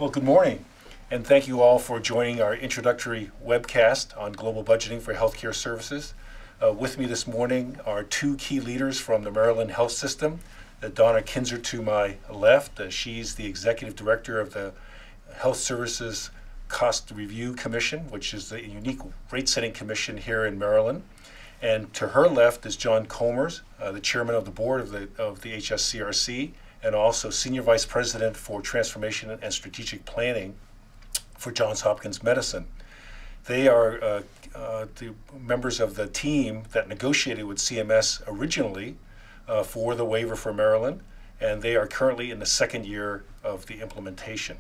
Well, good morning, and thank you all for joining our introductory webcast on global budgeting for healthcare services. With me this morning are two key leaders from the Maryland Health System. Donna Kinzer to my left. She's the Executive Director of the Health Services Cost Review Commission, which is a unique rate-setting commission here in Maryland. And to her left is John Colmers, the Chairman of the Board of the HSCRC, and also Senior Vice President for Transformation and Strategic Planning for Johns Hopkins Medicine. They are the members of the team that negotiated with CMS originally for the waiver for Maryland, and they are currently in the second year of the implementation.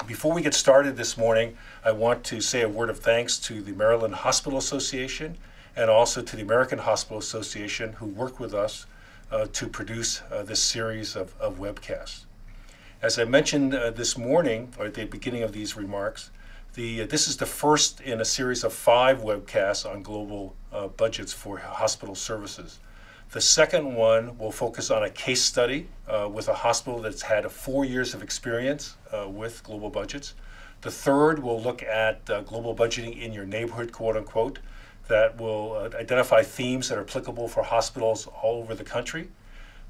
Before we get started this morning, I want to say a word of thanks to the Maryland Hospital Association and also to the American Hospital Association, who worked with us to produce this series of webcasts. As I mentioned this morning, or at the beginning of these remarks, this is the first in a series of 5 webcasts on global budgets for hospital services. The second one will focus on a case study with a hospital that's had 4 years of experience with global budgets. The third will look at global budgeting in your neighborhood, quote unquote, that will identify themes that are applicable for hospitals all over the country.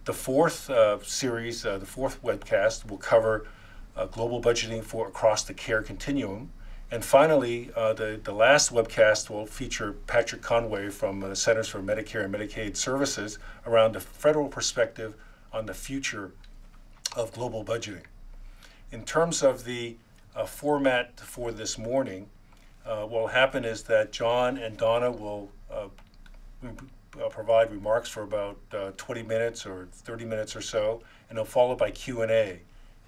The fourth series, the fourth webcast, will cover global budgeting for across the care continuum. And finally, the last webcast will feature Patrick Conway from the Centers for Medicare and Medicaid Services around the federal perspective on the future of global budgeting. In terms of the format for this morning, what will happen is that John and Donna will provide remarks for about 20 minutes or 30 minutes or so, and they'll follow by Q&A.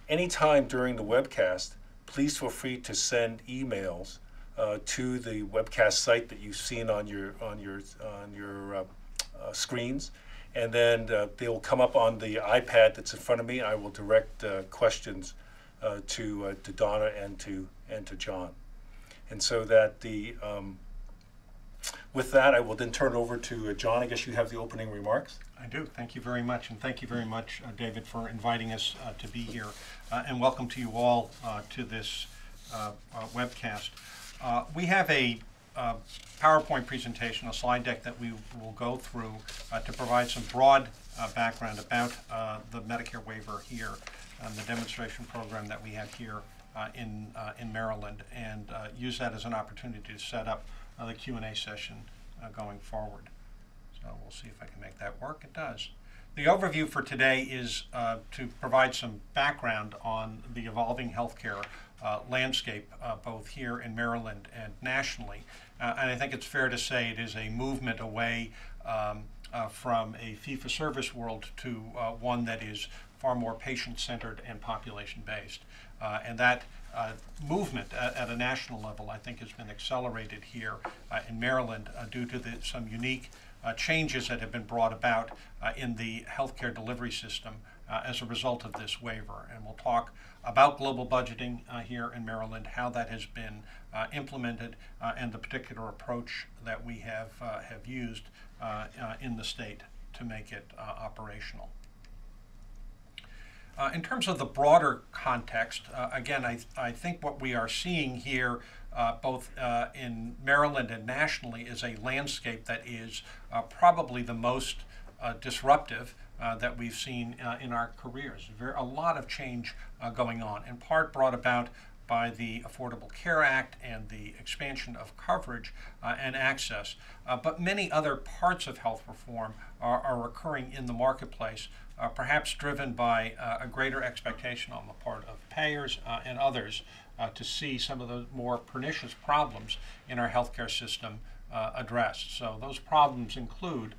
Anytime during the webcast, please feel free to send emails to the webcast site that you've seen on your screens, and then they will come up on the iPad that's in front of me. I will direct questions to Donna and to John. And so that with that, I will then turn it over to John. I guess you have the opening remarks. I do. Thank you very much. And thank you very much, David, for inviting us to be here. And welcome to you all to this webcast. We have a PowerPoint presentation, a slide deck that we will go through to provide some broad background about the Medicare waiver here and the demonstration program that we have here in Maryland, and use that as an opportunity to set up the Q&A session going forward. So we'll see if I can make that work. It does. The overview for today is to provide some background on the evolving healthcare landscape, both here in Maryland and nationally. And I think it's fair to say it is a movement away from a fee-for-service world to one that is far more patient-centered and population-based. And that movement at a national level, I think, has been accelerated here in Maryland due to some unique changes that have been brought about in the healthcare delivery system as a result of this waiver. And we'll talk about global budgeting here in Maryland, how that has been implemented, and the particular approach that we have used in the state to make it operational. In terms of the broader context, again, I think what we are seeing here, both in Maryland and nationally, is a landscape that is probably the most disruptive that we've seen in our careers. A lot of change going on, in part brought about by the Affordable Care Act and the expansion of coverage and access. But many other parts of health reform are occurring in the marketplace, perhaps driven by a greater expectation on the part of payers and others to see some of the more pernicious problems in our healthcare system addressed. So those problems include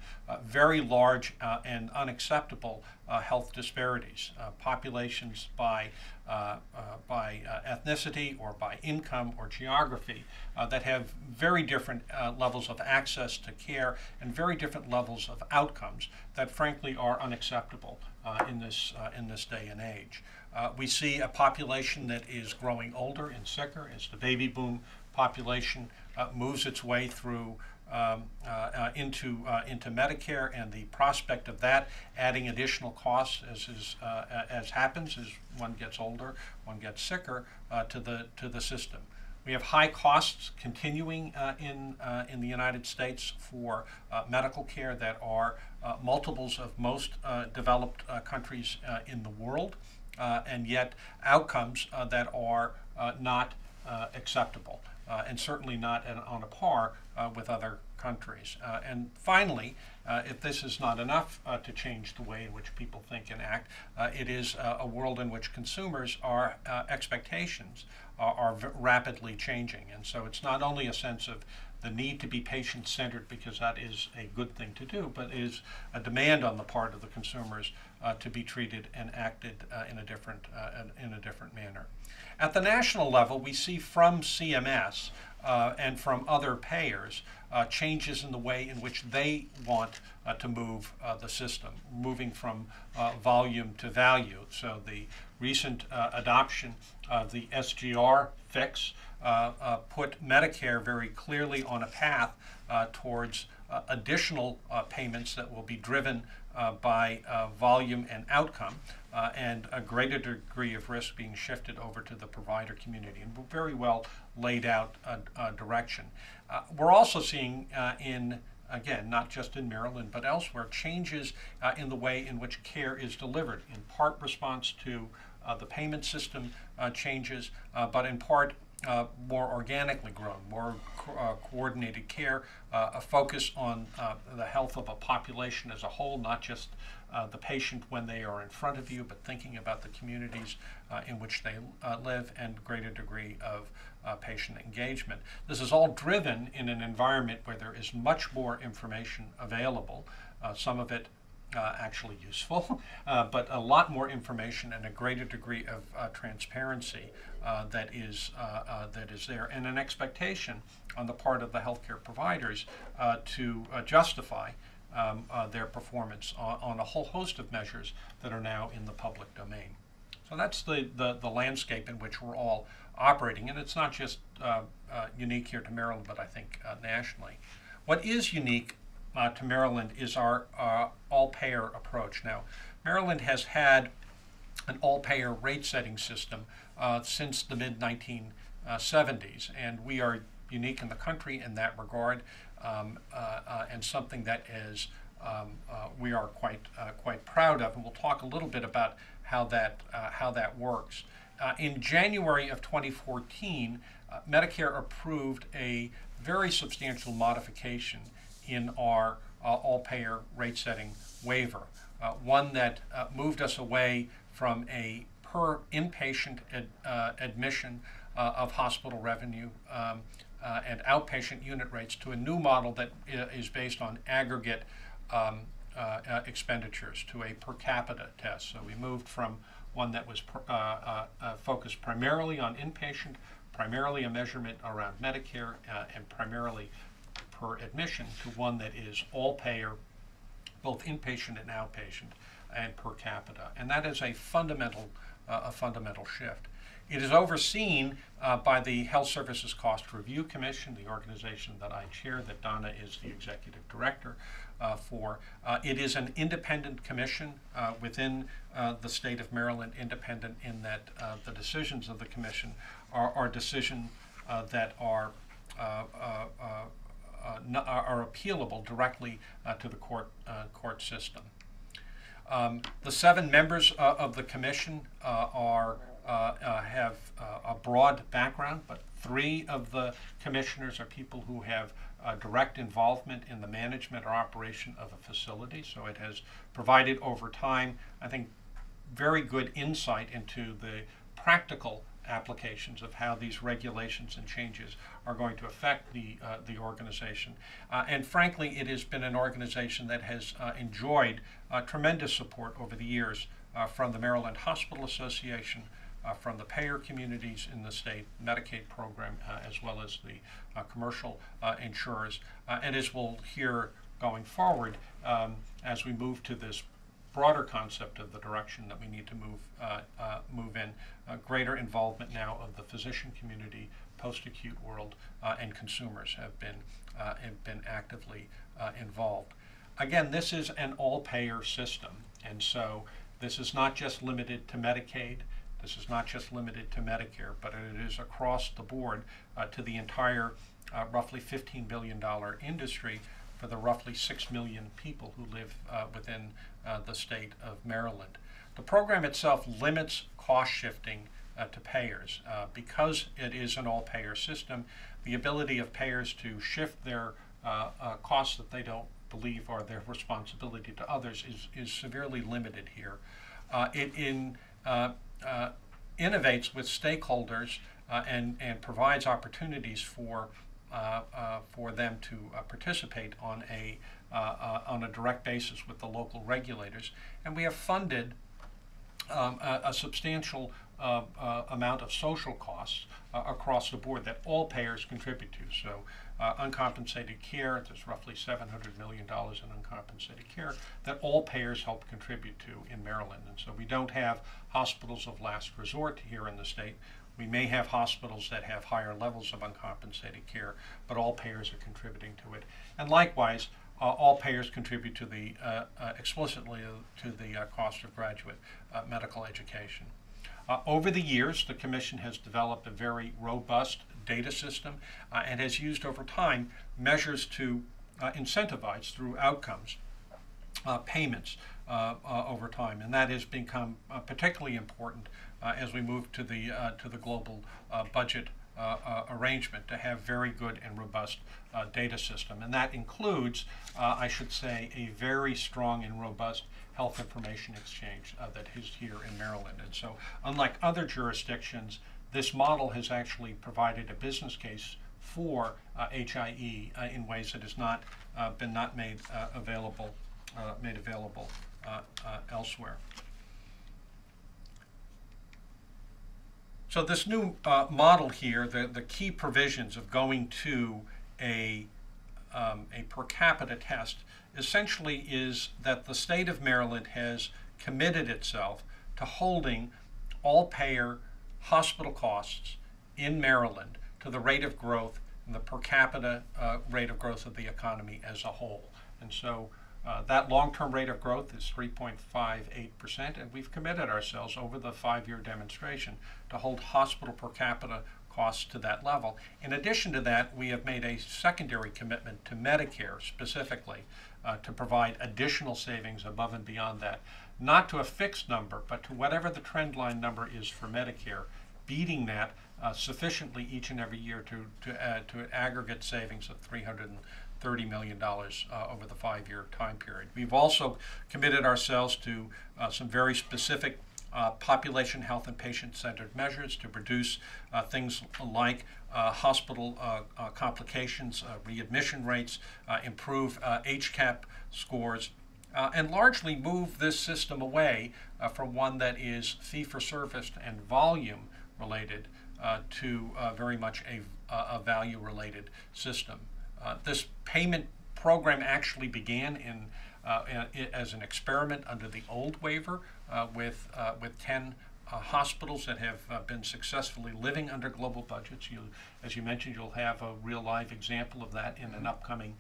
very large and unacceptable health disparities, populations by ethnicity or by income or geography that have very different levels of access to care and very different levels of outcomes that frankly are unacceptable in this day and age. We see a population that is growing older and sicker as the baby boom population moves its way through into Medicare, and the prospect of that adding additional costs as happens as one gets older, one gets sicker, to the system. We have high costs continuing in the United States for medical care that are multiples of most developed countries in the world, and yet outcomes that are not acceptable, and certainly not on a par with other countries. And finally, if this is not enough to change the way in which people think and act, it is a world in which consumers' expectations are rapidly changing. And so it's not only a sense of the need to be patient-centered, because that is a good thing to do, but is a demand on the part of the consumers to be treated and acted in a different manner. At the national level, we see from CMS and from other payers changes in the way in which they want to move the system, moving from volume to value. So the recent adoption of the SGR fix put Medicare very clearly on a path towards additional payments that will be driven by volume and outcome, and a greater degree of risk being shifted over to the provider community, and very well laid out direction. We're also seeing again, not just in Maryland, but elsewhere, changes in the way in which care is delivered, in part response to the payment system changes, but in part more organically grown, more coordinated care, a focus on the health of a population as a whole, not just the patient when they are in front of you, but thinking about the communities in which they live, and greater degree of patient engagement. This is all driven in an environment where there is much more information available, some of it actually useful, but a lot more information and a greater degree of transparency that is there, and an expectation on the part of the healthcare providers to justify their performance on a whole host of measures that are now in the public domain. So that's the landscape in which we're all operating, and it's not just unique here to Maryland, but I think nationally. What is unique to Maryland is our all-payer approach. Now, Maryland has had an all-payer rate-setting system since the mid-1970s, and we are unique in the country in that regard, and something that is we are quite proud of, and we'll talk a little bit about how that works. In January of 2014, Medicare approved a very substantial modification in our all-payer rate-setting waiver, one that moved us away from a per inpatient admission of hospital revenue and outpatient unit rates to a new model that is based on aggregate expenditures, to a per capita test. So we moved from one that was focused primarily on inpatient, primarily a measurement around Medicare, and primarily per admission, to one that is all payer, both inpatient and outpatient, and per capita. And that is a fundamental shift. It is overseen by the Health Services Cost Review Commission, the organization that I chair, that Donna is the executive director for. It is an independent commission within the state of Maryland, independent in that the decisions of the commission are decisions that are appealable directly to the court system. The 7 members of the commission have a broad background, but 3 of the commissioners are people who have direct involvement in the management or operation of a facility. So it has provided over time, I think, very good insight into the practical applications of how these regulations and changes are going to affect the organization. And frankly, it has been an organization that has enjoyed tremendous support over the years from the Maryland Hospital Association, from the payer communities in the state Medicaid program, as well as the commercial insurers. And as we'll hear going forward, as we move to this broader concept of the direction that we need to move in. Greater involvement now of the physician community, post-acute world, and consumers have been actively involved. Again, this is an all-payer system, and so this is not just limited to Medicaid. This is not just limited to Medicare, but it is across the board to the entire roughly $15 billion industry for the roughly 6 million people who live within the state of Maryland. The program itself limits cost shifting to payers. Because it is an all-payer system, the ability of payers to shift their costs that they don't believe are their responsibility to others is severely limited here. It innovates with stakeholders and provides opportunities for them to participate on a direct basis with the local regulators. And we have funded a substantial amount of social costs across the board that all payers contribute to. So uncompensated care, there's roughly $700 million in uncompensated care that all payers help contribute to in Maryland. And so we don't have hospitals of last resort here in the state. We may have hospitals that have higher levels of uncompensated care, but all payers are contributing to it. And likewise, all payers contribute to the explicitly to the cost of graduate medical education. Over the years, the Commission has developed a very robust data system and has used over time measures to incentivize through outcomes payments over time, and that has become particularly important as we move to the global budget arrangement to have very good and robust data system. And that includes, I should say, a very strong and robust health information exchange that is here in Maryland. And so, unlike other jurisdictions, this model has actually provided a business case for HIE in ways that has not been made available elsewhere. So this new model here, the key provisions of going to a per capita test essentially is that the state of Maryland has committed itself to holding all payer hospital costs in Maryland to the rate of growth and the per capita rate of growth of the economy as a whole. And so that long-term rate of growth is 3.58%, and we've committed ourselves over the 5-year demonstration to hold hospital per capita costs to that level. In addition to that, we have made a secondary commitment to Medicare specifically to provide additional savings above and beyond that, not to a fixed number, but to whatever the trend line number is for Medicare, beating that sufficiently each and every year to an aggregate savings of $330 million over the 5-year time period. We've also committed ourselves to some very specific population health and patient-centered measures to reduce things like hospital complications, readmission rates, improve HCAP scores, and largely move this system away from one that is fee-for-service and volume-related to very much a value-related system. This payment program actually began as an experiment under the old waiver with 10 hospitals that have been successfully living under global budgets. As you mentioned, you'll have a real live example of that in an upcoming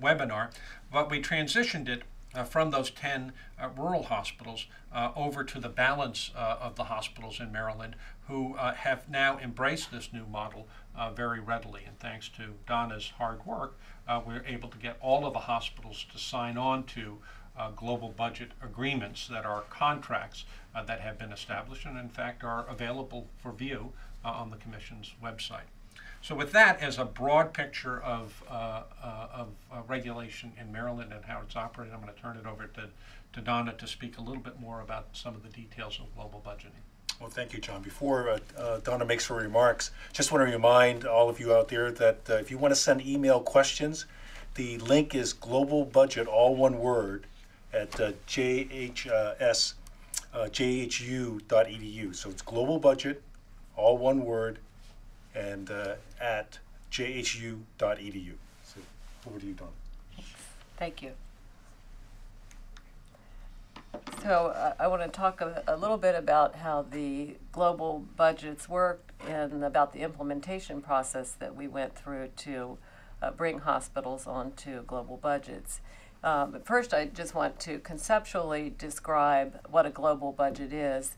webinar. But we transitioned it from those 10 rural hospitals over to the balance of the hospitals in Maryland who have now embraced this new model very readily. And thanks to Donna's hard work, we're able to get all of the hospitals to sign on to global budget agreements that are contracts that have been established and in fact are available for view on the Commission's website. So with that as a broad picture of regulation in Maryland and how it's operated, I'm going to turn it over to Donna to speak a little bit more about some of the details of global budgeting. Well, thank you, John. Before Donna makes her remarks, just want to remind all of you out there that if you want to send email questions, the link is global budget, all one word, at jhu.edu. So it's global budget, all one word, and at jhu.edu. So over to you, Donna. Thank you. So I want to talk a little bit about how the global budgets work and about the implementation process that we went through to bring hospitals onto global budgets. But first, I just want to conceptually describe what a global budget is,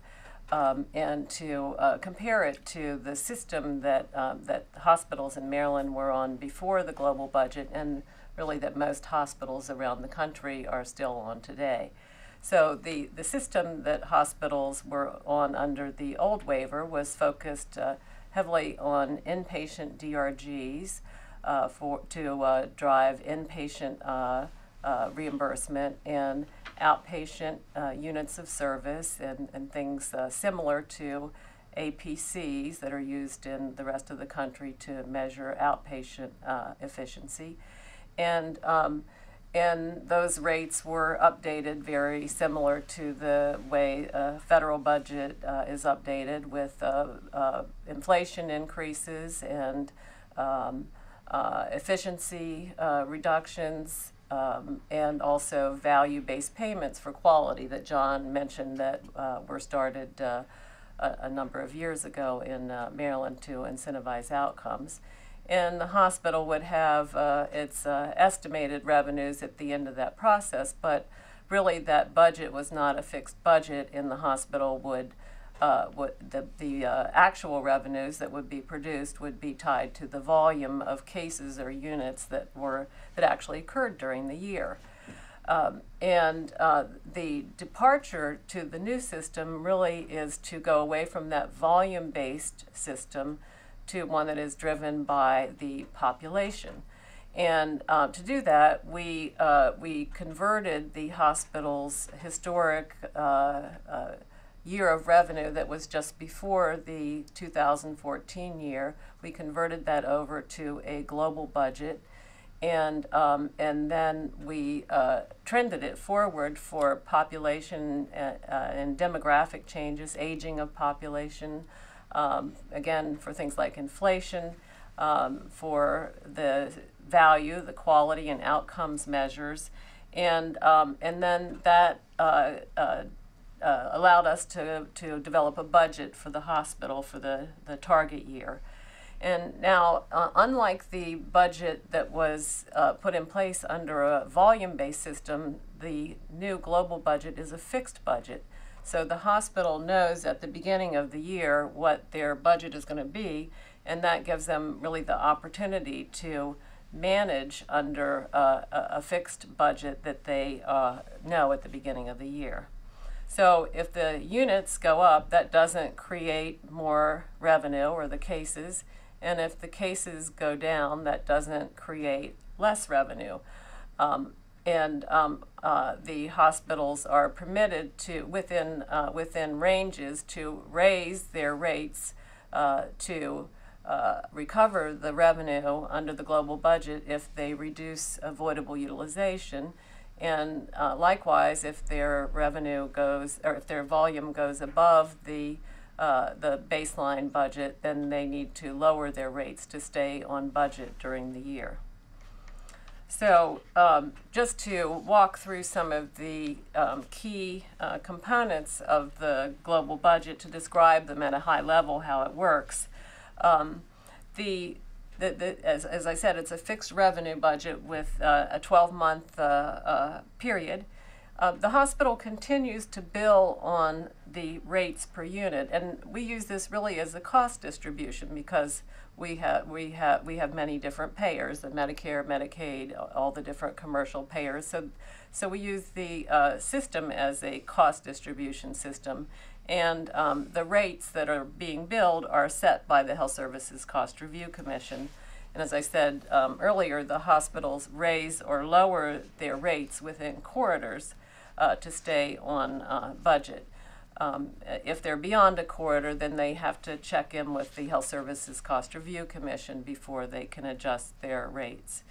and to compare it to the system that that hospitals in Maryland were on before the global budget, and really that most hospitals around the country are still on today. So the system that hospitals were on under the old waiver was focused heavily on inpatient DRGs to drive inpatient reimbursement and outpatient units of service and things similar to APCs that are used in the rest of the country to measure outpatient efficiency. And those rates were updated very similar to the way a federal budget is updated, with inflation increases and efficiency reductions, and also value-based payments for quality that John mentioned that were started a number of years ago in Maryland to incentivize outcomes. And the hospital would have its estimated revenues at the end of that process, but really that budget was not a fixed budget, and the hospital would the actual revenues that would be produced would be tied to the volume of cases or units that actually occurred during the year. The departure to the new system really is to go away from that volume-based system to one that is driven by the population. And to do that, we converted the hospital's historic year of revenue that was just before the 2014 year. We converted that over to a global budget, and then we trended it forward for population and demographic changes, aging of population, again, for things like inflation, for the value, the quality and outcomes measures, and then that allowed us to develop a budget for the hospital for the target year. And now, unlike the budget that was put in place under a volume-based system, the new global budget is a fixed budget. So the hospital knows at the beginning of the year what their budget is going to be, and that gives them really the opportunity to manage under a fixed budget that they know at the beginning of the year. So if the units go up, that doesn't create more revenue, or the cases, and if the cases go down, that doesn't create less revenue. The hospitals are permitted to, within ranges, to raise their rates to recover the revenue under the global budget if they reduce avoidable utilization. And likewise, if their revenue goes, or if their volume goes above the baseline budget, then they need to lower their rates to stay on budget during the year. So just to walk through some of the key components of the global budget to describe them at a high level, how it works. As I said, it's a fixed revenue budget with a 12-month period. The hospital continues to bill on the rates per unit, and we use this really as a cost distribution because we have many different payers: the Medicare, Medicaid, all the different commercial payers. So we use the system as a cost distribution system, and the rates that are being billed are set by the Health Services Cost Review Commission. And as I said earlier, the hospitals raise or lower their rates within corridors to stay on budget. If they're beyond a corridor, then they have to check in with the Health Services Cost Review Commission before they can adjust their rates.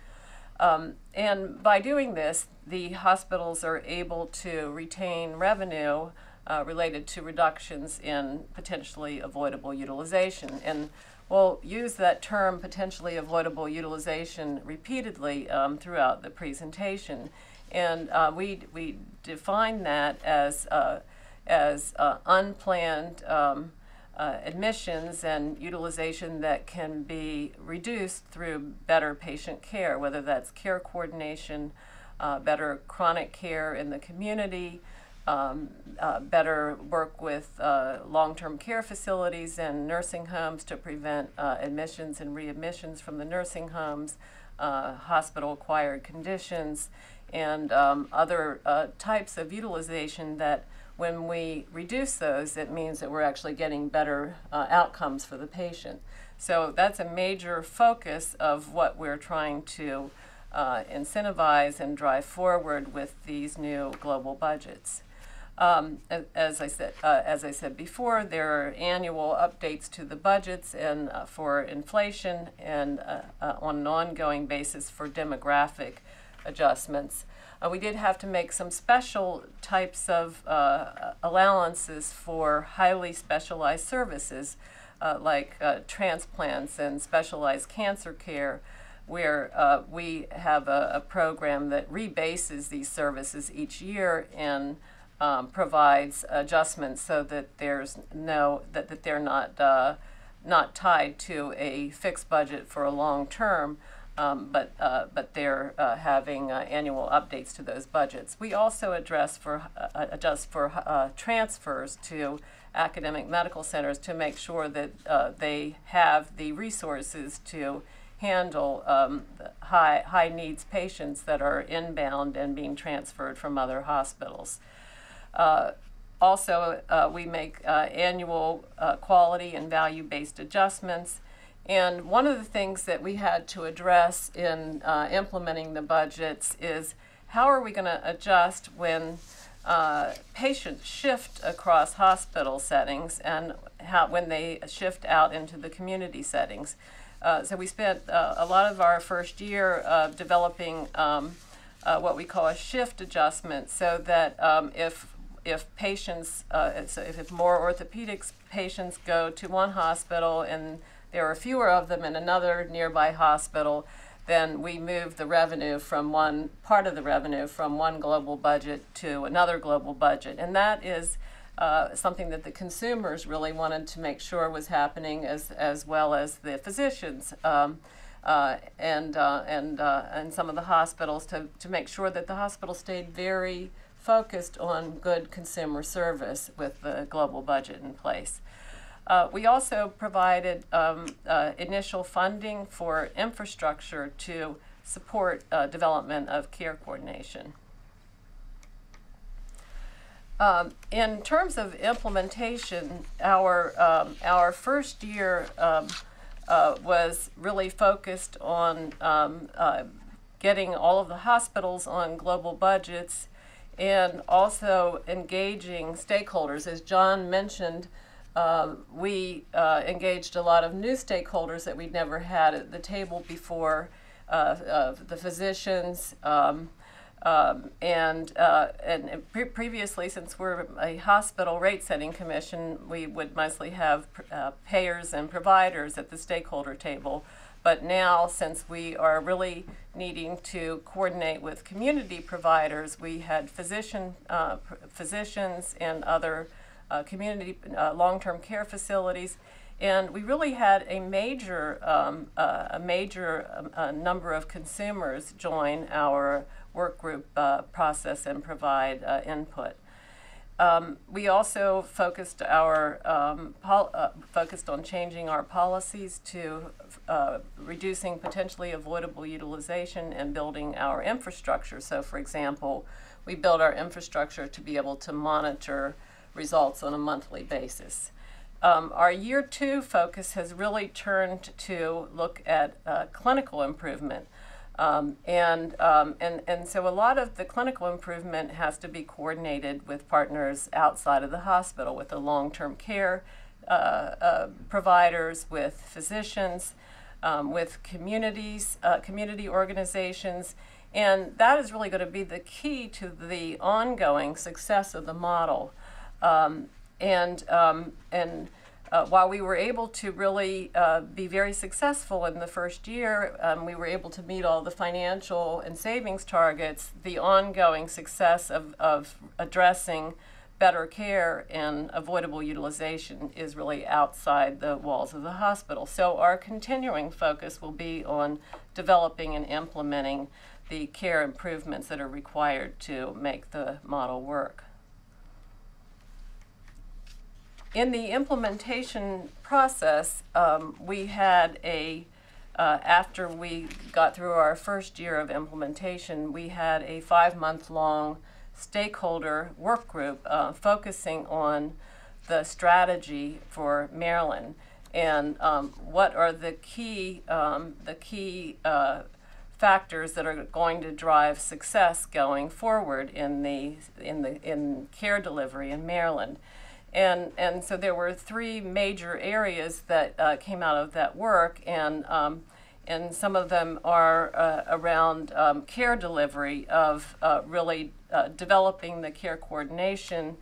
And by doing this, the hospitals are able to retain revenue related to reductions in potentially avoidable utilization. And we'll use that term, potentially avoidable utilization, repeatedly throughout the presentation. And we define that as unplanned admissions and utilization that can be reduced through better patient care, whether that's care coordination, better chronic care in the community, better work with long-term care facilities and nursing homes to prevent admissions and readmissions from the nursing homes, hospital-acquired conditions, and other types of utilization that when we reduce those, it means that we're actually getting better outcomes for the patient. So that's a major focus of what we're trying to incentivize and drive forward with these new global budgets. As I said before, there are annual updates to the budgets and for inflation and on an ongoing basis for demographic adjustments. We did have to make some special types of allowances for highly specialized services like transplants and specialized cancer care, where we have a program that rebases these services each year and provides adjustments so that there's that they're not tied to a fixed budget for a long term. But they're having annual updates to those budgets. We also adjust for transfers to academic medical centers to make sure that they have the resources to handle high needs patients that are inbound and being transferred from other hospitals. Also, we make annual quality and value-based adjustments. And one of the things that we had to address in implementing the budgets is how are we going to adjust when patients shift across hospital settings and when they shift out into the community settings. So we spent a lot of our first year developing what we call a shift adjustment, so that if patients, if more orthopedics patients go to one hospital and there are fewer of them in another nearby hospital, then we move the revenue from part of the revenue from one global budget to another global budget. And that is something that the consumers really wanted to make sure was happening, as well as the physicians and some of the hospitals, to make sure that the hospital stayed very focused on good consumer service with the global budget in place. We also provided initial funding for infrastructure to support development of care coordination. In terms of implementation, our first year was really focused on getting all of the hospitals on global budgets and also engaging stakeholders. As John mentioned, we engaged a lot of new stakeholders that we'd never had at the table before, the physicians, previously, since we're a hospital rate-setting commission, we would mostly have payers and providers at the stakeholder table. But now, since we are really needing to coordinate with community providers, we had physicians and other community long-term care facilities, and we really had a major number of consumers join our work group process and provide input. We also focused on changing our policies to reducing potentially avoidable utilization and building our infrastructure. So, for example, we built our infrastructure to be able to monitor results on a monthly basis. Our year 2 focus has really turned to look at clinical improvement. And so a lot of the clinical improvement has to be coordinated with partners outside of the hospital, with the long-term care providers, with physicians, with community organizations. And that is really going to be the key to the while we were able to really be very successful in the first year, we were able to meet all the financial and savings targets. The ongoing success of addressing better care and avoidable utilization is really outside the walls of the hospital. So our continuing focus will be on developing and implementing the care improvements that are required to make the model work. In the implementation process, we had after we got through our first year of implementation, we had a 5-month-long stakeholder work group focusing on the strategy for Maryland and what are the key factors that are going to drive success going forward in care delivery in Maryland. And so there were 3 major areas that came out of that work, and some of them are around care delivery, of really developing the care coordination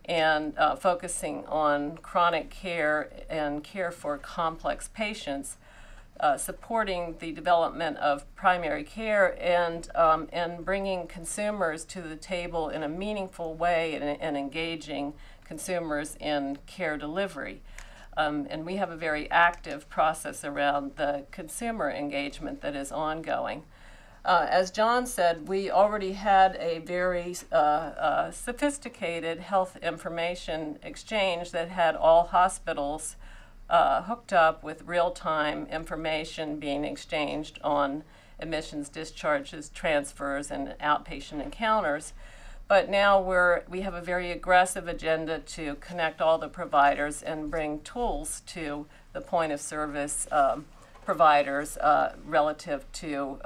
and focusing on chronic care and care for complex patients, supporting the development of primary care, and bringing consumers to the table in a meaningful way and engaging consumers in care delivery. And we have a very active process around the consumer engagement that is ongoing. As John said, we already had a very sophisticated health information exchange that had all hospitals hooked up with real-time information being exchanged on admissions, discharges, transfers, and outpatient encounters. But now we have a very aggressive agenda to connect all the providers and bring tools to the point of service providers relative to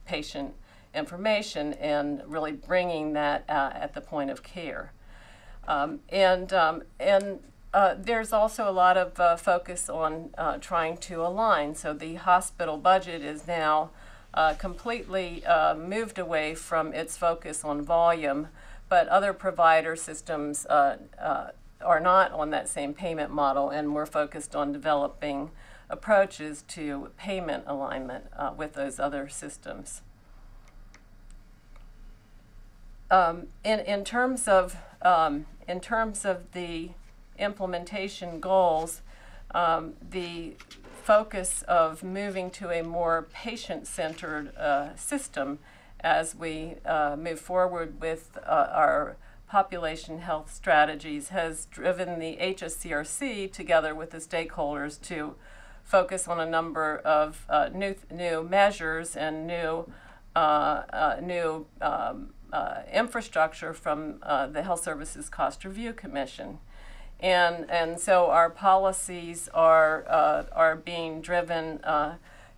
patient information, and really bringing that at the point of care. There's also a lot of focus on trying to align. So the hospital budget is now completely moved away from its focus on volume, but other provider systems are not on that same payment model, and we're focused on developing approaches to payment alignment with those other systems. In terms of the implementation goals, the focus of moving to a more patient-centered system as we move forward with our population health strategies has driven the HSCRC, together with the stakeholders, to focus on a number of new measures and new infrastructure from the Health Services Cost Review Commission. And so our policies are being driven,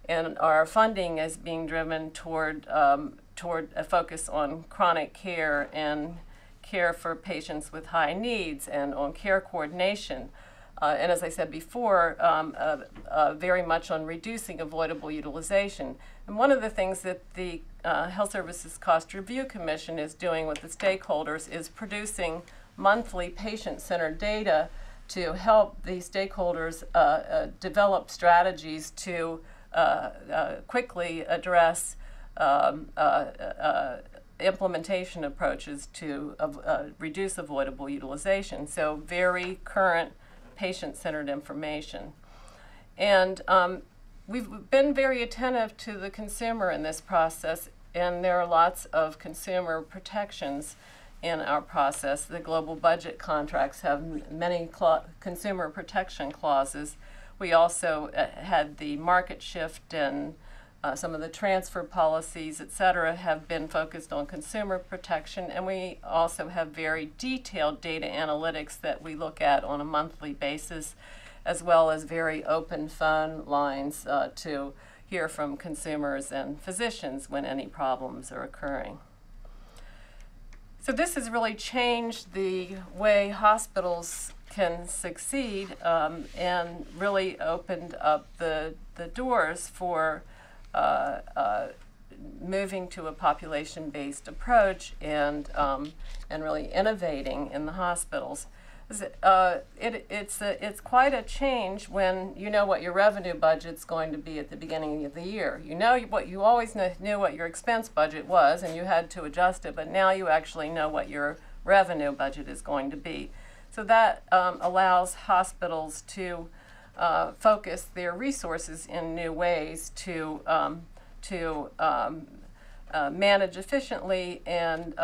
and our funding is being driven toward a focus on chronic care and care for patients with high needs, and on care coordination. And as I said before, very much on reducing avoidable utilization. And one of the things that the Health Services Cost Review Commission is doing with the stakeholders is producing monthly patient-centered data to help the stakeholders develop strategies to quickly address implementation approaches to reduce avoidable utilization. So very current patient-centered information. And we've been very attentive to the consumer in this process, and there are lots of consumer protections in our process. The global budget contracts have many consumer protection clauses. We also had the market shift, and some of the transfer policies, et cetera, have been focused on consumer protection. And we also have very detailed data analytics that we look at on a monthly basis, as well as very open phone lines to hear from consumers and physicians when any problems are occurring. So this has really changed the way hospitals can succeed, and really opened up the doors for moving to a population-based approach and really innovating in the hospitals. It's quite a change when you know what your revenue budget's going to be at the beginning of the year. You know what you always knew what your expense budget was, and you had to adjust it. But now you actually know what your revenue budget is going to be. So that allows hospitals to focus their resources in new ways to manage efficiently and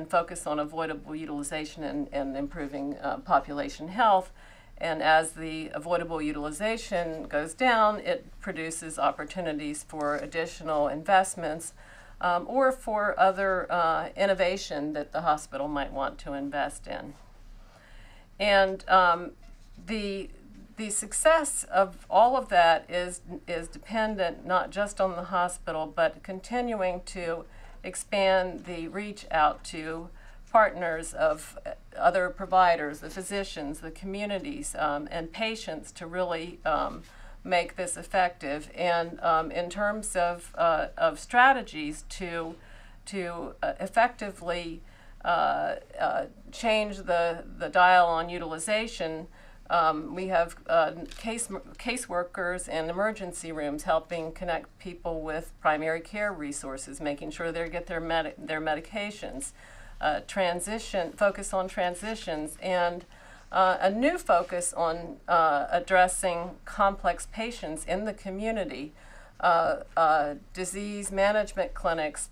focus on avoidable utilization and improving population health. And as the avoidable utilization goes down, it produces opportunities for additional investments or for other innovation that the hospital might want to invest in. And the success of all of that is dependent not just on the hospital, but continuing to expand the reach out to partners of other providers, the physicians, the communities, and patients to really make this effective. And in terms of strategies to effectively change the dial on utilization, we have caseworkers in emergency rooms helping connect people with primary care resources, making sure they get their medications, focus on transitions, and a new focus on addressing complex patients in the community, disease management clinics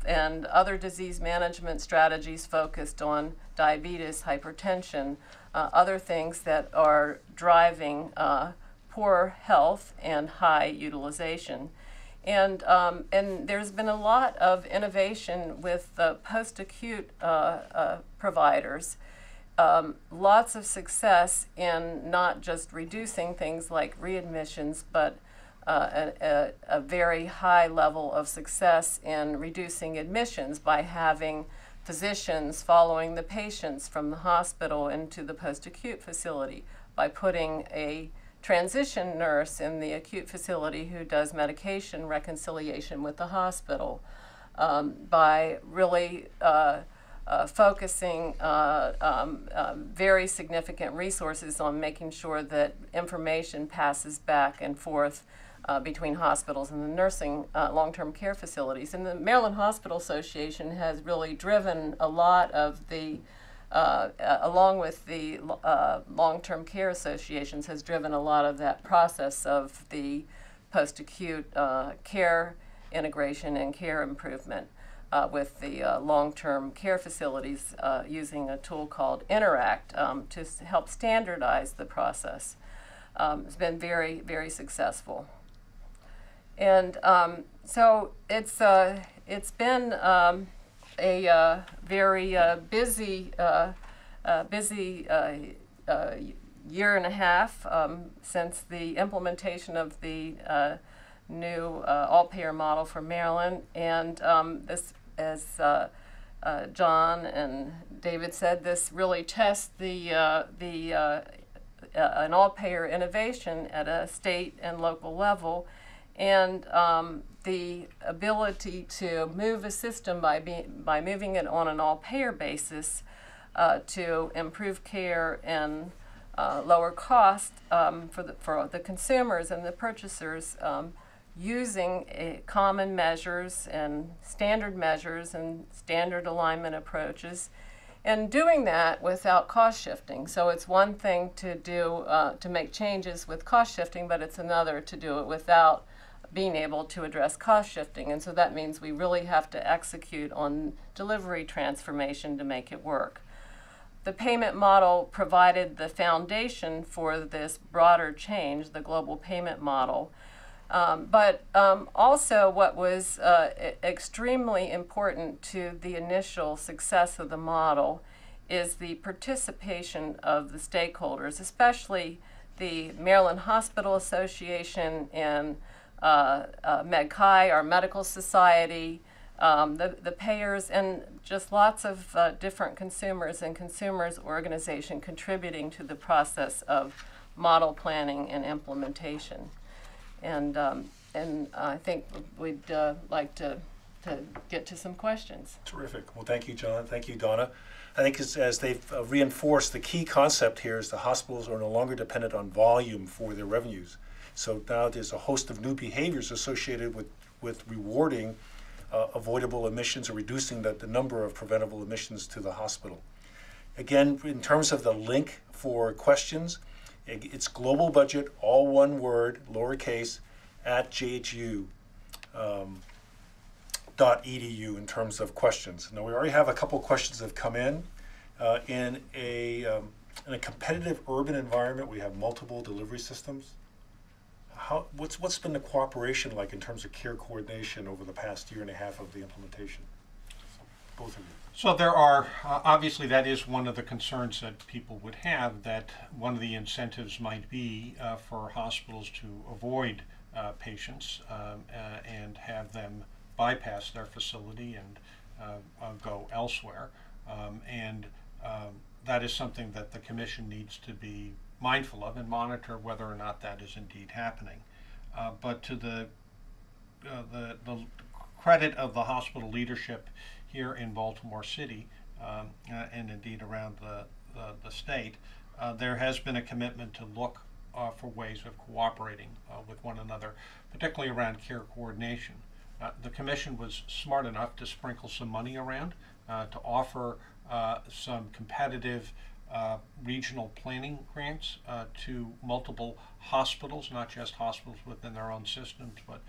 and other disease management strategies focused on diabetes, hypertension, other things that are driving poor health and high utilization. And there's been a lot of innovation with post-acute providers. Lots of success in not just reducing things like readmissions, but a very high level of success in reducing admissions by having physicians following the patients from the hospital into the post-acute facility, by putting a transition nurse in the acute facility who does medication reconciliation with the hospital, by really focusing very significant resources on making sure that information passes back and forth between hospitals and the nursing long-term care facilities. And the Maryland Hospital Association has really driven a lot of the, along with the long-term care associations, has driven a lot of that process of the post-acute care integration and care improvement with the long-term care facilities using a tool called Interact to help standardize the process. It's been very, very successful. And so it's been a very busy year and a half since the implementation of the new all-payer model for Maryland. And this, as John and David said, this really tests an all-payer innovation at a state and local level. And the ability to move a system by moving it on an all-payer basis to improve care and lower cost for the consumers and the purchasers, using common measures and standard alignment approaches, and doing that without cost shifting. So it's one thing to do to make changes with cost shifting, but it's another to do it without being able to address cost shifting. And so that means we really have to execute on delivery transformation to make it work. The payment model provided the foundation for this broader change, the global payment model. But also what was extremely important to the initial success of the model is the participation of the stakeholders, especially the Maryland Hospital Association and MedCai, our medical society, the payers, and just lots of different consumers and consumers organization contributing to the process of model planning and implementation. And I think we'd like to get to some questions. Terrific. Well, thank you, John. Thank you, Donna. I think as they've reinforced, the key concept here is the hospitals are no longer dependent on volume for their revenues. So now there's a host of new behaviors associated with rewarding avoidable admissions or reducing the number of preventable admissions to the hospital. Again, in terms of the link for questions, it's global budget, all one word, lowercase, at JHU. .edu in terms of questions. Now we already have a couple questions that have come in. In a competitive urban environment, we have multiple delivery systems. What's been the cooperation like in terms of care coordination over the past year and a half of the implementation? Both of you. So there are, obviously that is one of the concerns that people would have, that one of the incentives might be for hospitals to avoid patients and have them bypass their facility and go elsewhere. That is something that the Commission needs to be mindful of and monitor whether or not that is indeed happening. But to the credit of the hospital leadership here in Baltimore City and indeed around the state, there has been a commitment to look for ways of cooperating with one another, particularly around care coordination. The Commission was smart enough to sprinkle some money around to offer some competitive regional planning grants to multiple hospitals, not just hospitals within their own systems, but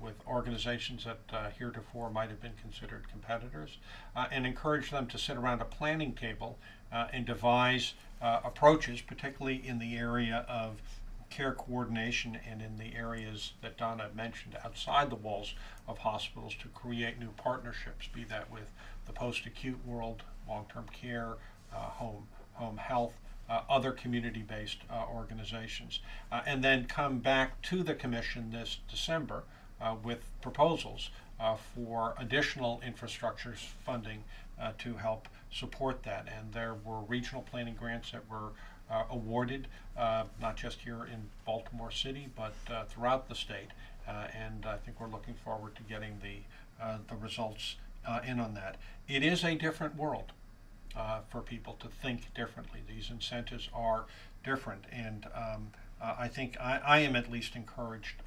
with organizations that heretofore might have been considered competitors, and encourage them to sit around a planning table and devise approaches, particularly in the area of care coordination and in the areas that Donna mentioned outside the walls of hospitals, to create new partnerships, be that with the post-acute world, long-term care, home health, other community-based organizations, and then come back to the Commission this December with proposals for additional infrastructure funding to help support that. And there were regional planning grants that were awarded, not just here in Baltimore City, but throughout the state. And I think we're looking forward to getting the results in on that. It is a different world for people to think differently. These incentives are different, and I think I am at least encouraged,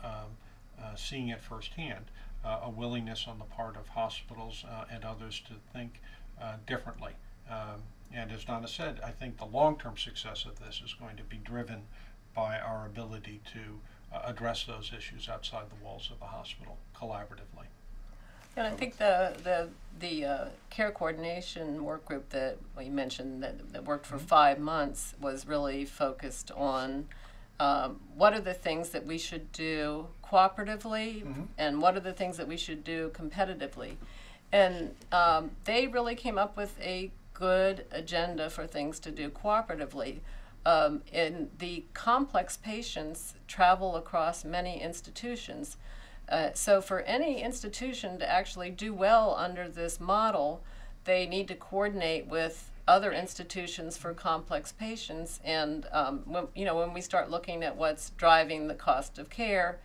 seeing it firsthand, a willingness on the part of hospitals and others to think differently. And as Donna said, I think the long-term success of this is going to be driven by our ability to address those issues outside the walls of the hospital collaboratively. And I think the care coordination work group that we mentioned that worked for 5 months was really focused on what are the things that we should do cooperatively and what are the things that we should do competitively. And they really came up with a good agenda for things to do cooperatively. And the complex patients travel across many institutions. So for any institution to actually do well under this model, they need to coordinate with other institutions for complex patients. And when we start looking at what's driving the cost of care,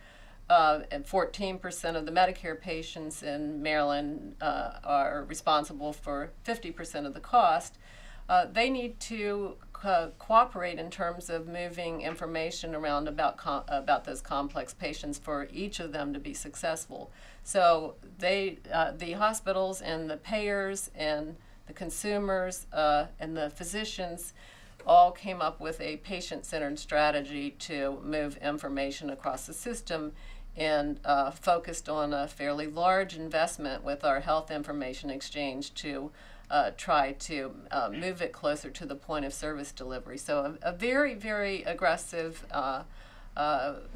and 14% of the Medicare patients in Maryland are responsible for 50% of the cost, they need to cooperate in terms of moving information around about those complex patients for each of them to be successful. So the hospitals and the payers and the consumers and the physicians all came up with a patient-centered strategy to move information across the system, and focused on a fairly large investment with our health information exchange to try to move it closer to the point of service delivery. So a very, very aggressive,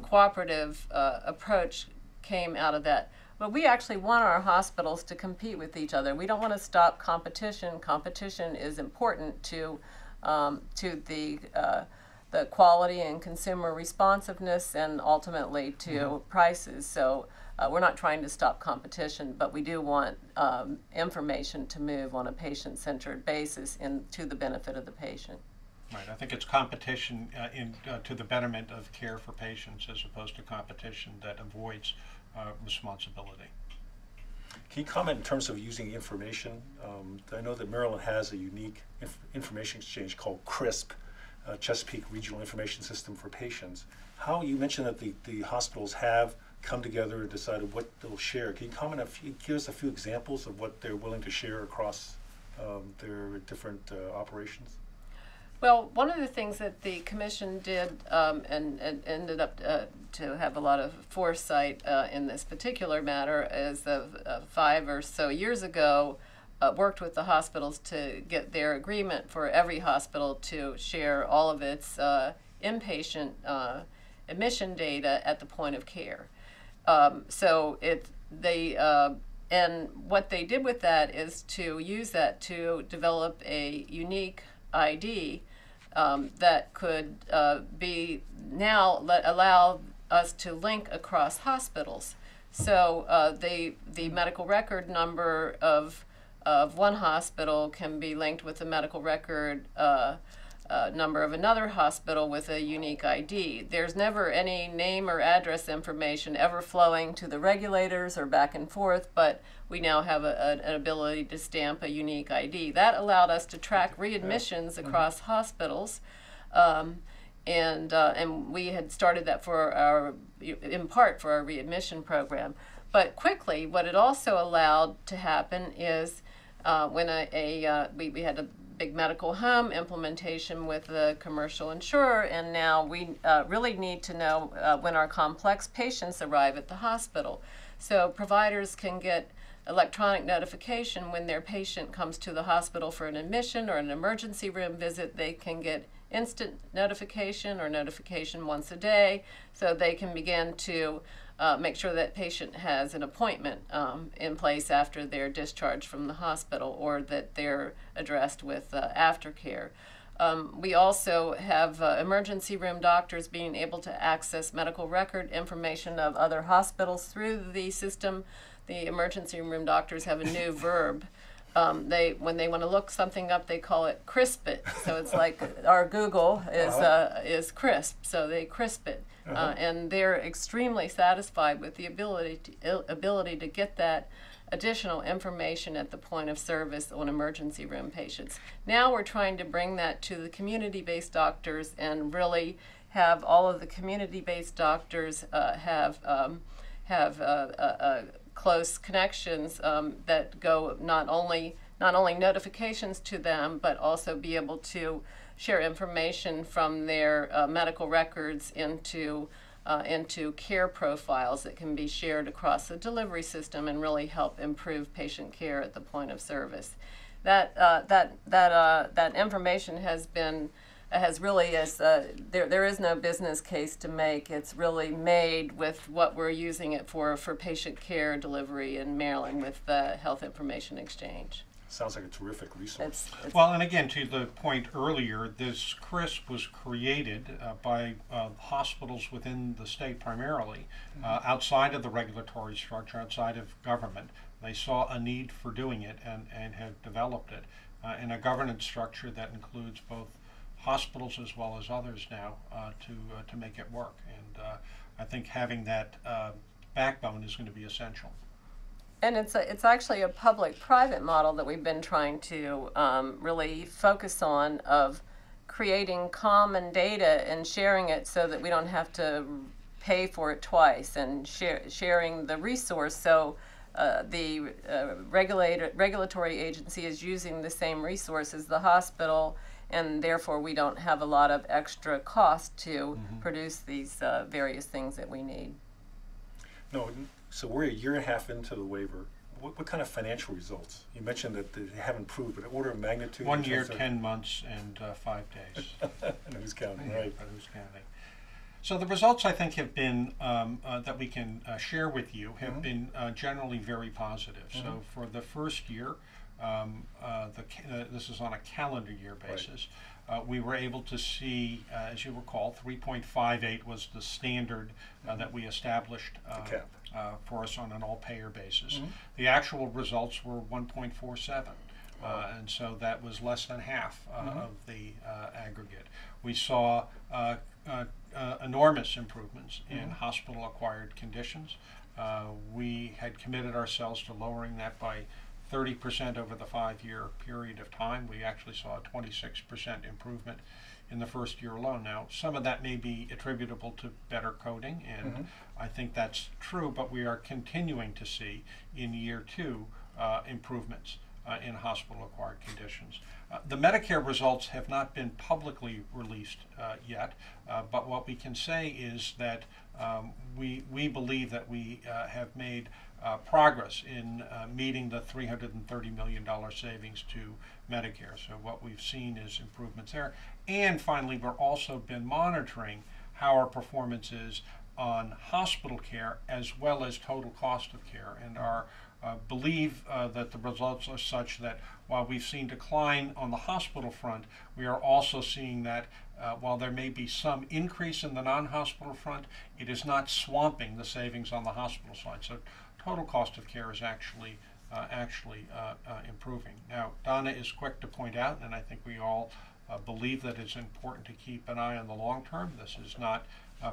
cooperative approach came out of that. But we actually want our hospitals to compete with each other. We don't want to stop competition. Competition is important to the quality and consumer responsiveness and ultimately to prices. So we're not trying to stop competition, but we do want information to move on a patient-centered basis to the benefit of the patient. Right. I think it's competition to the betterment of care for patients as opposed to competition that avoids responsibility. Can you comment in terms of using information? I know that Maryland has a unique information exchange called CRISP, Chesapeake Regional Information System for Patients. How you mentioned that the hospitals have come together and decided what they'll share. Can you give us a few examples of what they're willing to share across their different operations? Well, one of the things that the commission did and ended up to have a lot of foresight in this particular matter is 5 or so years ago worked with the hospitals to get their agreement for every hospital to share all of its inpatient admission data at the point of care. And what they did with that is to use that to develop a unique ID that could allow us to link across hospitals. So the medical record number of one hospital can be linked with the medical record number of another hospital with a unique ID. There's never any name or address information ever flowing to the regulators or back and forth, but we now have an ability to stamp a unique ID. That allowed us to track readmissions across hospitals, and we had started that in part for our readmission program. But quickly, what it also allowed to happen is when we had a big medical home implementation with the commercial insurer, and now we really need to know when our complex patients arrive at the hospital. So providers can get electronic notification when their patient comes to the hospital for an admission or an emergency room visit. They can get instant notification or notification once a day, so they can begin to make sure that patient has an appointment in place after they're discharged from the hospital, or that they're addressed with aftercare. We also have emergency room doctors being able to access medical record information of other hospitals through the system. The emergency room doctors have a new verb. When they want to look something up, they call it crisp it. So it's like our Google is crisp, so they crisp it. And they're extremely satisfied with the ability to get that additional information at the point of service on emergency room patients. Now we're trying to bring that to the community-based doctors and really have all of the community-based doctors have close connections that go not only notifications to them, but also be able to share information from their medical records into care profiles that can be shared across the delivery system and really help improve patient care at the point of service. That information there is no business case to make. It's really made with what we're using it for patient care delivery in Maryland with the Health Information Exchange. Sounds like a terrific resource. Well, and again, to the point earlier, this CRISP was created by hospitals within the state primarily, outside of the regulatory structure, outside of government. They saw a need for doing it and have developed it in a governance structure that includes both hospitals as well as others now to make it work. And I think having that backbone is going to be essential. And it's actually a public-private model that we've been trying to really focus on, of creating common data and sharing it so that we don't have to pay for it twice, and sharing the resource so the regulatory agency is using the same resource as the hospital, and therefore we don't have a lot of extra cost to produce these various things that we need. No, so we're a year and a half into the waiver. What kind of financial results? You mentioned that they haven't proved, but order of magnitude? 1 year, 10 months, and 5 days. And who's counting, right? Who's counting? So the results, I think, have been, that we can share with you, have been generally very positive. So for the first year, this is on a calendar year basis, we were able to see, as you recall, 3.58 was the standard that we established for us on an all-payer basis. The actual results were 1.47. And so that was less than half of the aggregate. We saw enormous improvements in hospital-acquired conditions. We had committed ourselves to lowering that by 30% over the 5-year period of time. We actually saw a 26% improvement in the first year alone. Now, some of that may be attributable to better coding, and I think that's true, but we are continuing to see in year 2 improvements in hospital-acquired conditions. The Medicare results have not been publicly released yet, but what we can say is that we believe that we have made progress in meeting the $330 million savings to Medicare. So what we've seen is improvements there. And finally, we've also been monitoring how our performance is on hospital care as well as total cost of care. And our believe that the results are such that while we've seen decline on the hospital front, we are also seeing that while there may be some increase in the non-hospital front, it is not swamping the savings on the hospital side. So total cost of care is actually improving. Now, Donna is quick to point out, and I think we all believe that it's important to keep an eye on the long term. This is not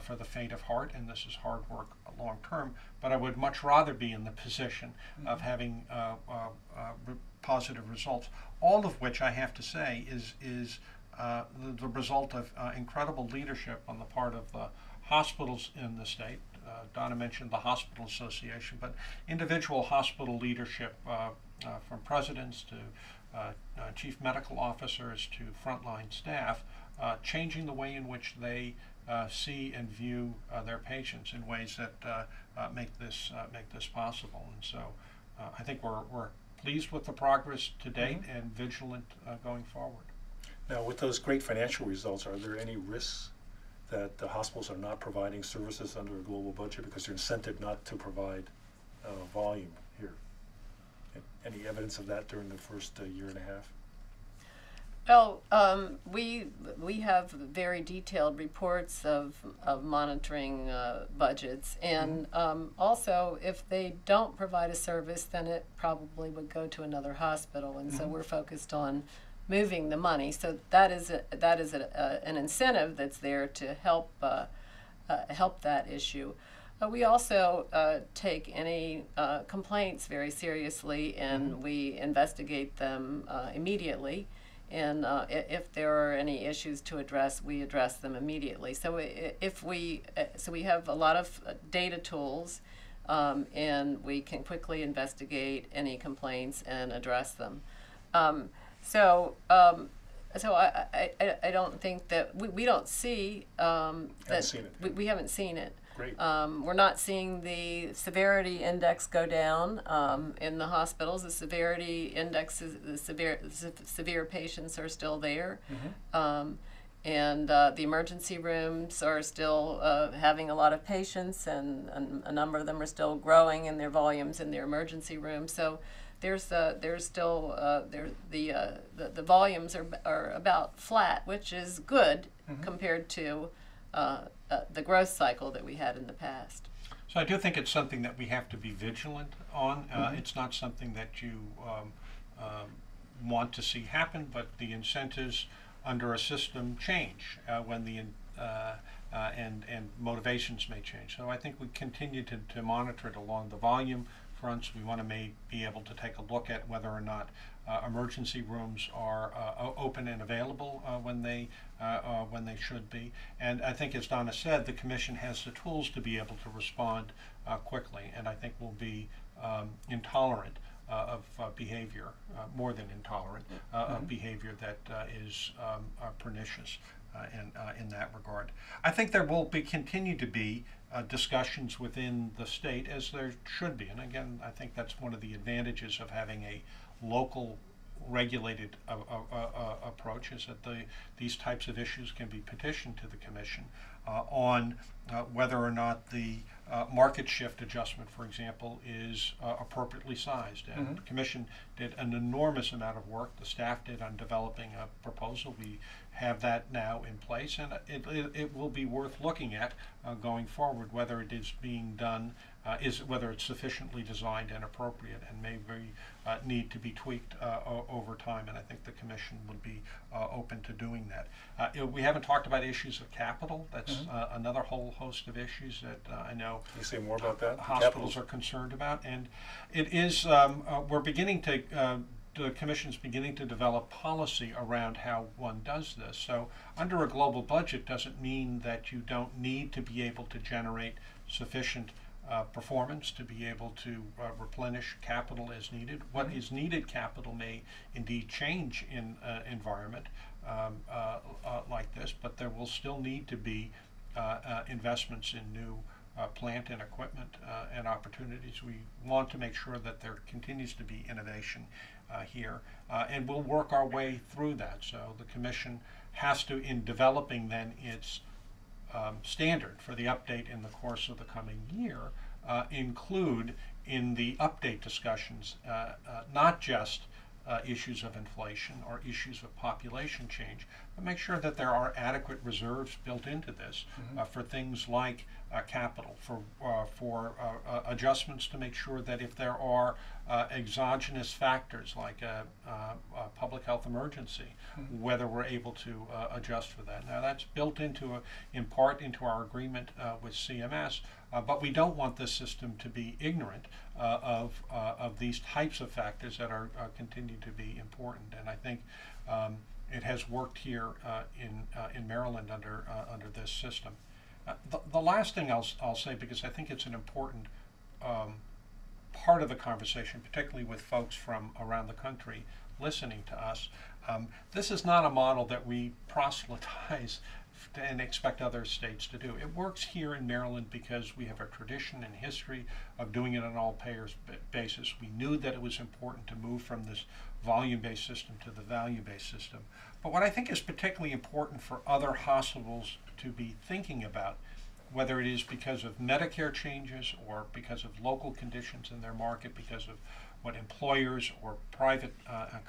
for the faint of heart, and this is hard work long term, but I would much rather be in the position of having positive results, all of which I have to say is the result of incredible leadership on the part of the hospitals in the state. Donna mentioned the Hospital Association, but individual hospital leadership from presidents to chief medical officers to frontline staff, changing the way in which they see and view their patients in ways that make this possible. And so I think we're pleased with the progress to date and vigilant going forward. Now, with those great financial results, are there any risks that the hospitals are not providing services under a global budget because they're incented not to provide volume here? Any evidence of that during the first year and a half? Well, we have very detailed reports of monitoring budgets, and also if they don't provide a service, then it probably would go to another hospital, and so we're focused on moving the money. So that is an incentive that's there to help that issue. We also take any complaints very seriously, and we investigate them immediately. And if there are any issues to address, we address them immediately. So we have a lot of data tools, and we can quickly investigate any complaints and address them. So I don't think that we don't see that we haven't seen it. Great. We're not seeing the severity index go down in the hospitals. The severity index is severe patients are still there, and the emergency rooms are still having a lot of patients, and a number of them are still growing in their volumes in their emergency rooms. So there's still the volumes are about flat, which is good compared to the growth cycle that we had in the past. So I do think it's something that we have to be vigilant on. It's not something that you want to see happen, but the incentives under a system change when the and motivations may change. So I think we continue to monitor it along the volume fronts. We want to be able to take a look at whether or not emergency rooms are open and available when they should be. And I think, as Donna said, the Commission has the tools to be able to respond quickly, and I think we'll be intolerant of behavior, more than intolerant, of behavior that is pernicious in that regard. I think there will continue to be discussions within the state, as there should be. And again, I think that's one of the advantages of having a local regulated approach, is that these types of issues can be petitioned to the Commission. on whether or not the market shift adjustment, for example, is appropriately sized. And the Commission did an enormous amount of work. The staff did on developing a proposal. We have that now in place, and it will be worth looking at going forward, whether it is being done, whether it's sufficiently designed and appropriate, and may need to be tweaked over time. And I think the Commission would be open to doing that. We haven't talked about issues of capital. That's another whole host of issues that I know. Can you say more about that? Hospitals are concerned about, and it is we're beginning to. The Commission's beginning to develop policy around how one does this. So under a global budget doesn't mean that you don't need to be able to generate sufficient performance to be able to replenish capital as needed. What is needed capital may indeed change in environment like this, but there will still need to be investments in new plant and equipment and opportunities. We want to make sure that there continues to be innovation here, and we'll work our way through that. So the Commission has to, in developing then its standard for the update in the course of the coming year, include in the update discussions not just issues of inflation or issues of population change, but make sure that there are adequate reserves built into this for things like capital, for adjustments to make sure that if there are exogenous factors like a public health emergency, whether we're able to adjust for that. Now that's built into, in part, into our agreement with CMS, but we don't want this system to be ignorant of these types of factors that are continue to be important. And I think it has worked here in Maryland under this system. The last thing I'll say, because I think it's an important part of the conversation, particularly with folks from around the country listening to us, this is not a model that we proselytize and expect other states to do. It works here in Maryland because we have a tradition and history of doing it on an all-payers basis. We knew that it was important to move from this volume-based system to the value-based system. But what I think is particularly important for other hospitals to be thinking about, whether it is because of Medicare changes or because of local conditions in their market, because of what employers or private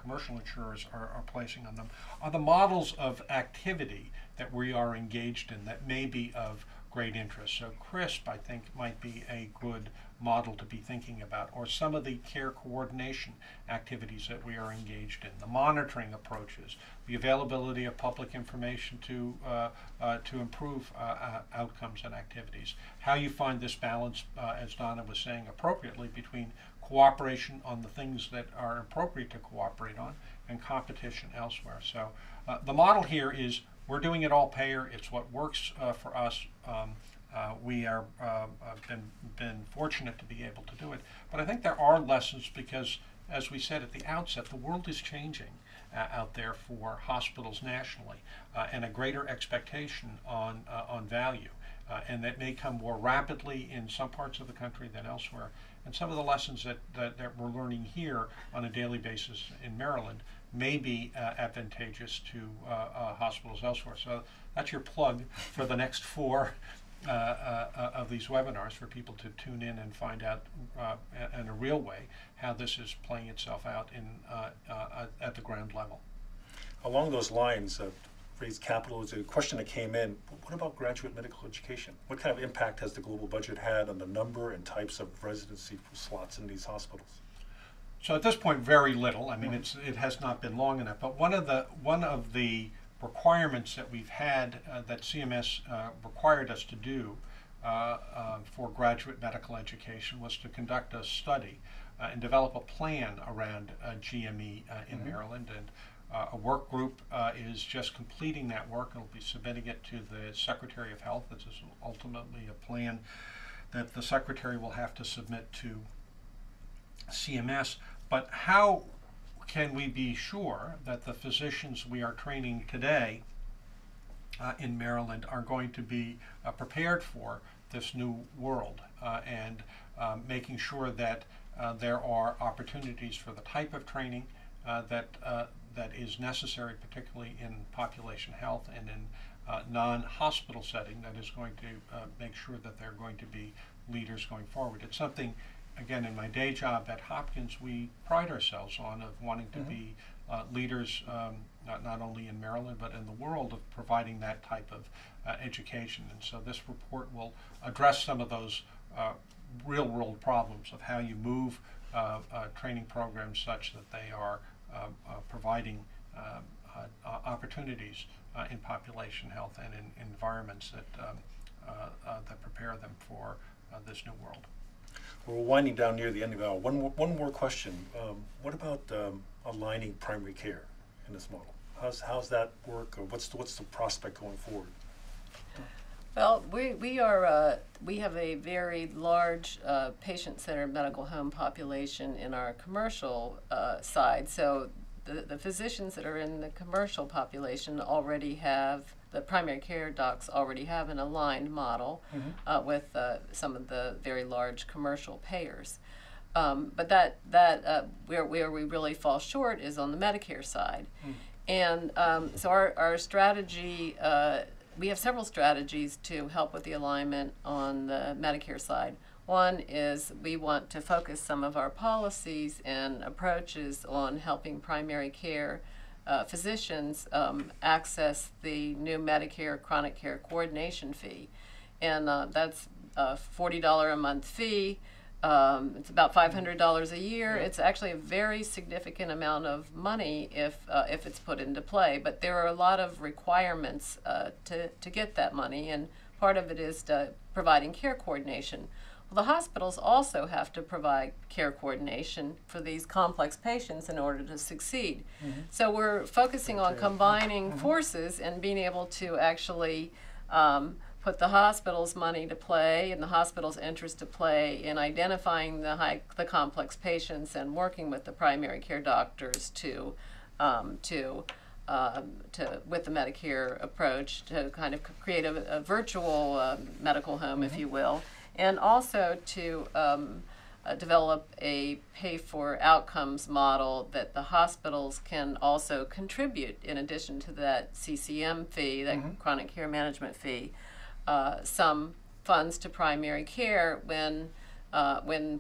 commercial insurers are placing on them, are the models of activity that we are engaged in that may be of great interest. So CRISP, I think, might be a good model to be thinking about, or some of the care coordination activities that we are engaged in, the monitoring approaches, the availability of public information to improve outcomes and activities. How you find this balance, as Donna was saying appropriately, between cooperation on the things that are appropriate to cooperate on and competition elsewhere. So the model here is we're doing it all payer. It's what works for us. We are been fortunate to be able to do it. But I think there are lessons because, as we said at the outset, the world is changing out there for hospitals nationally, and a greater expectation on value. And that may come more rapidly in some parts of the country than elsewhere. And some of the lessons that we're learning here on a daily basis in Maryland may be advantageous to hospitals elsewhere. So that's your plug for the next 4 of these webinars for people to tune in and find out in a real way how this is playing itself out in at the ground level. Along those lines, raised capital is a question that came in. What about graduate medical education? What kind of impact has the global budget had on the number and types of residency slots in these hospitals? So at this point, very little. I mean, it has not been long enough. But one of the requirements that we've had that CMS required us to do for graduate medical education was to conduct a study and develop a plan around GME in Maryland. And a work group is just completing that work and will be submitting it to the Secretary of Health. This is ultimately a plan that the Secretary will have to submit to CMS. But how can we be sure that the physicians we are training today in Maryland are going to be prepared for this new world, and making sure that there are opportunities for the type of training that is necessary, particularly in population health and in non-hospital setting that is going to make sure that they're going to be leaders going forward. It's something, again, in my day job at Hopkins, we pride ourselves on, of wanting to be leaders, not only in Maryland, but in the world, of providing that type of education. And so this report will address some of those real world problems of how you move training programs such that they are providing opportunities in population health and in environments that prepare them for this new world. We're winding down near the end of the hour. One more question. What about aligning primary care in this model? How's that work, or what's the prospect going forward? Well, we have a very large patient-centered medical home population in our commercial side. So the physicians that are in the commercial population already have, the primary care docs already have an aligned model with some of the very large commercial payers. But where we really fall short is on the Medicare side. And so our strategy, we have several strategies to help with the alignment on the Medicare side. One is we want to focus some of our policies and approaches on helping primary care physicians access the new Medicare chronic care coordination fee. And that's a $40 a month fee. It's about $500 a year. It's actually a very significant amount of money if it's put into play. But there are a lot of requirements to get that money, and part of it is providing care coordination. Well, the hospitals also have to provide care coordination for these complex patients in order to succeed. So we're focusing on combining forces and being able to actually put the hospital's money to play and the hospital's interest to play in identifying the complex patients and working with the primary care doctors with the Medicare approach to kind of create a virtual medical home, if you will, and also to develop a pay-for-outcomes model that the hospitals can also contribute in addition to that CCM fee, that chronic care management fee, some funds to primary care when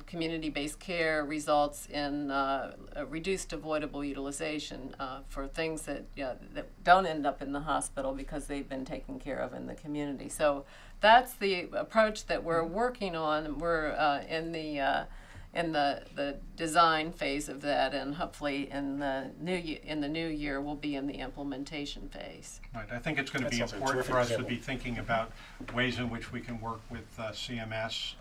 community-based care results in a reduced avoidable utilization for things that don't end up in the hospital because they've been taken care of in the community. So that's the approach that we're working on. We're in the design phase of that, and hopefully in the new year we'll be in the implementation phase. Right. I think it's going to be important for us to be thinking about ways in which we can work with CMS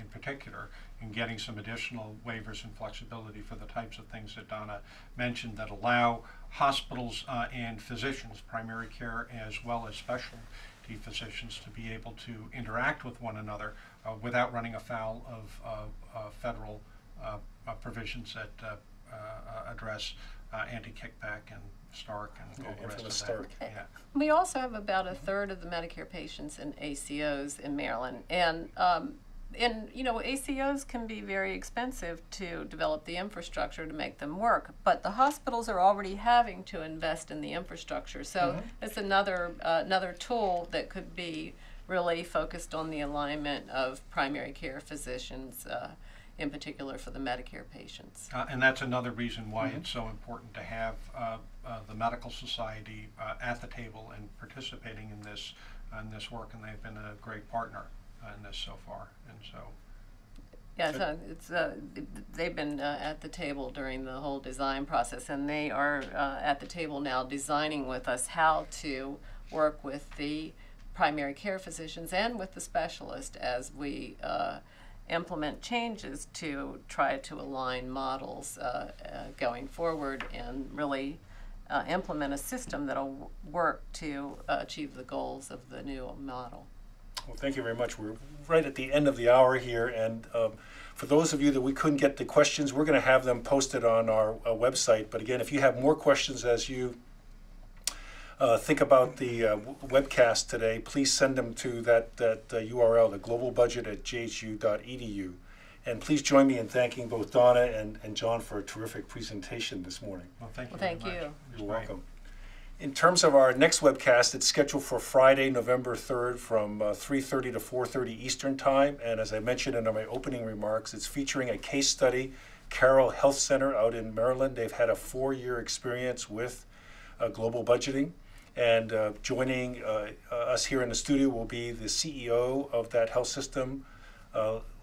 in particular in getting some additional waivers and flexibility for the types of things that Donna mentioned that allow hospitals and physicians, primary care as well as specialty physicians, to be able to interact with one another without running afoul of federal provisions that address anti-kickback and Stark and all the rest of that. Yeah. We also have about a third of the Medicare patients in ACOs in Maryland, and ACOs can be very expensive to develop the infrastructure to make them work, but the hospitals are already having to invest in the infrastructure. So it's another tool that could be really focused on the alignment of primary care physicians, in particular for the Medicare patients. And that's another reason why it's so important to have the medical society at the table and participating in this work, and they've been a great partner in this so far. And so yeah, they've been at the table during the whole design process, and they are at the table now designing with us how to work with the primary care physicians and with the specialist as we implement changes to try to align models going forward and really implement a system that will work to achieve the goals of the new model. Well, thank you very much. We're right at the end of the hour here, and for those of you that we couldn't get the questions, we're going to have them posted on our website. But again, if you have more questions as you think about the webcast today, please send them to that URL, the globalbudget@jhu.edu. And please join me in thanking both Donna and John for a terrific presentation this morning. Well, thank you. Well, thank very much. you. You're welcome. In terms of our next webcast, it's scheduled for Friday, November 3rd from 3:30 to 4:30 Eastern Time. And as I mentioned in my opening remarks, it's featuring a case study, Carroll Health Center out in Maryland. They've had a 4-year experience with global budgeting. And joining us here in the studio will be the CEO of that health system,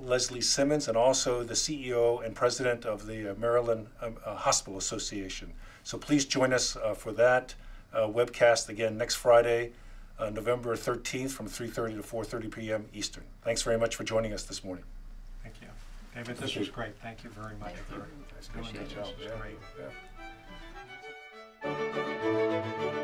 Leslie Simmons, and also the CEO and president of the Maryland Hospital Association. So please join us for that webcast again next Friday, November 13th from 3:30 to 4:30 p.m. Eastern. Thanks very much for joining us this morning. Thank you. David, this was great. Thank you very much for doing this. This was great. Yeah.